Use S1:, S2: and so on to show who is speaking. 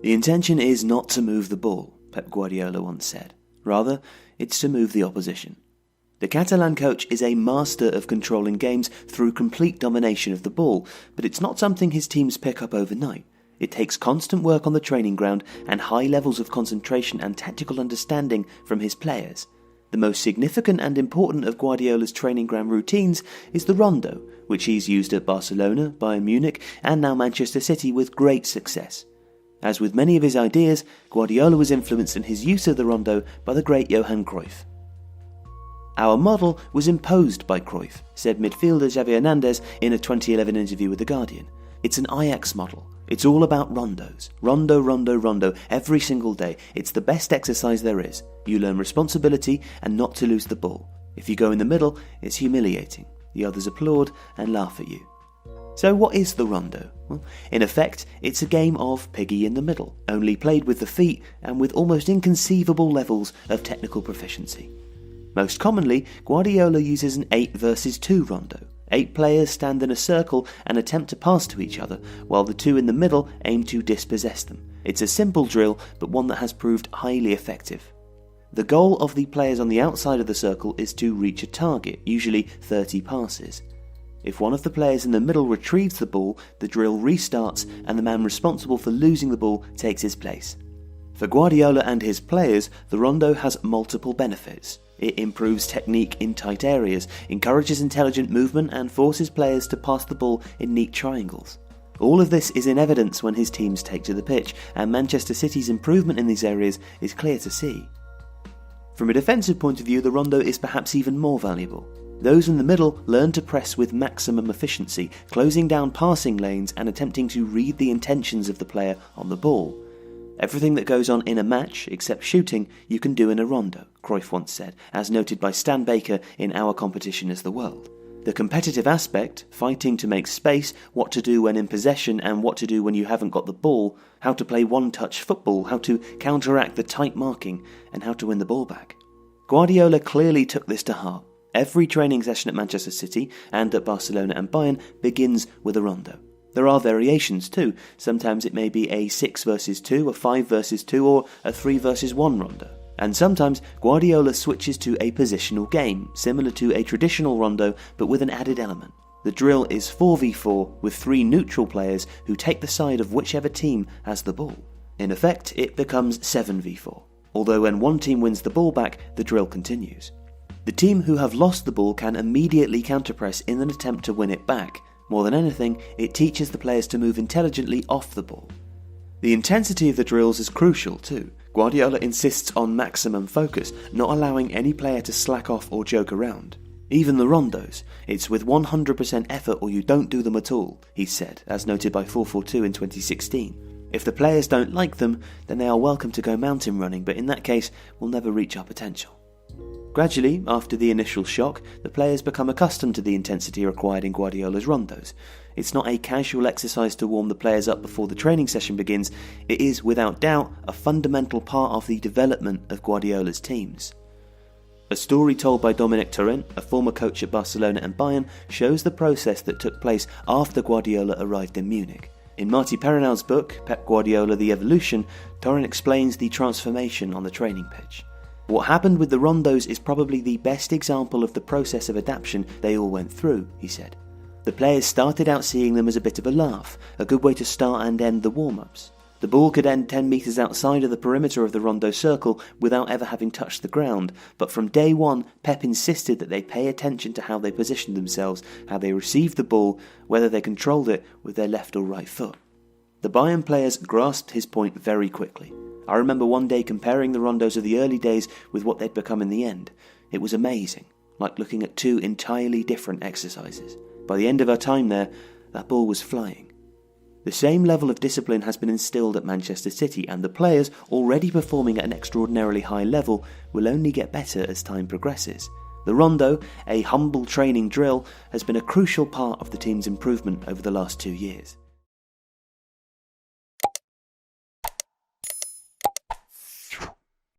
S1: The intention is not to move the ball, Pep Guardiola once said. Rather, it's to move the opposition. The Catalan coach is a master of controlling games through complete domination of the ball, but it's not something his teams pick up overnight. It takes constant work on the training ground and high levels of concentration and tactical understanding from his players. The most significant and important of Guardiola's training ground routines is the Rondo, which he's used at Barcelona, Bayern Munich, and now Manchester City with great success. As with many of his ideas, Guardiola was influenced in his use of the Rondo by the great Johan Cruyff. Our model was imposed by Cruyff, said midfielder Xavi Hernandez in a 2011 interview with The Guardian. It's an Ajax model. It's all about rondos. Rondo, rondo, rondo, every single day. It's the best exercise there is. You learn responsibility and not to lose the ball. If you go in the middle, it's humiliating. The others applaud and laugh at you. So what is the rondo? Well, in effect, it's a game of piggy in the middle, only played with the feet and with almost inconceivable levels of technical proficiency. Most commonly, Guardiola uses an 8 versus 2 rondo. 8 players stand in a circle and attempt to pass to each other, while the 2 in the middle aim to dispossess them. It's a simple drill, but one that has proved highly effective. The goal of the players on the outside of the circle is to reach a target, usually 30 passes. If one of the players in the middle retrieves the ball, the drill restarts and the man responsible for losing the ball takes his place. For Guardiola and his players, the rondo has multiple benefits. It improves technique in tight areas, encourages intelligent movement and forces players to pass the ball in neat triangles. All of this is in evidence when his teams take to the pitch, and Manchester City's improvement in these areas is clear to see. From a defensive point of view, the rondo is perhaps even more valuable. Those in the middle learn to press with maximum efficiency, closing down passing lanes and attempting to read the intentions of the player on the ball. Everything that goes on in a match, except shooting, you can do in a rondo, Cruyff once said, as noted by Stan Baker in Our Competition is the World. The competitive aspect, fighting to make space, what to do when in possession and what to do when you haven't got the ball, how to play one-touch football, how to counteract the tight marking, and how to win the ball back. Guardiola clearly took this to heart. Every training session at Manchester City and at Barcelona and Bayern begins with a rondo. There are variations too. Sometimes it may be a 6 versus 2, a 5 versus 2 or a 3 versus 1 rondo. And sometimes Guardiola switches to a positional game, similar to a traditional rondo but with an added element. The drill is 4v4 with 3 neutral players who take the side of whichever team has the ball. In effect, it becomes 7v4. Although when one team wins the ball back, the drill continues. The team who have lost the ball can immediately counterpress in an attempt to win it back. More than anything, it teaches the players to move intelligently off the ball. The intensity of the drills is crucial too. Guardiola insists on maximum focus, not allowing any player to slack off or joke around. Even the rondos, it's with 100% effort or you don't do them at all, he said, as noted by 442 in 2016. If the players don't like them, then they are welcome to go mountain running, but in that case, will never reach our potential. Gradually, after the initial shock, the players become accustomed to the intensity required in Guardiola's rondos. It's not a casual exercise to warm the players up before the training session begins. It is, without doubt, a fundamental part of the development of Guardiola's teams. A story told by Dominic Torrent, a former coach at Barcelona and Bayern, shows the process that took place after Guardiola arrived in Munich. In Marty Perrinal's book, Pep Guardiola: The Evolution, Torrent explains the transformation on the training pitch. What happened with the rondos is probably the best example of the process of adaptation they all went through, he said. The players started out seeing them as a bit of a laugh, a good way to start and end the warm-ups. The ball could end 10 metres outside of the perimeter of the rondo circle without ever having touched the ground, but from day one, Pep insisted that they pay attention to how they positioned themselves, how they received the ball, whether they controlled it with their left or right foot. The Bayern players grasped his point very quickly. I remember one day comparing the rondos of the early days with what they'd become in the end. It was amazing, like looking at 2 entirely different exercises. By the end of our time there, that ball was flying. The same level of discipline has been instilled at Manchester City, and the players, already performing at an extraordinarily high level, will only get better as time progresses. The rondo, a humble training drill, has been a crucial part of the team's improvement over the last 2 years.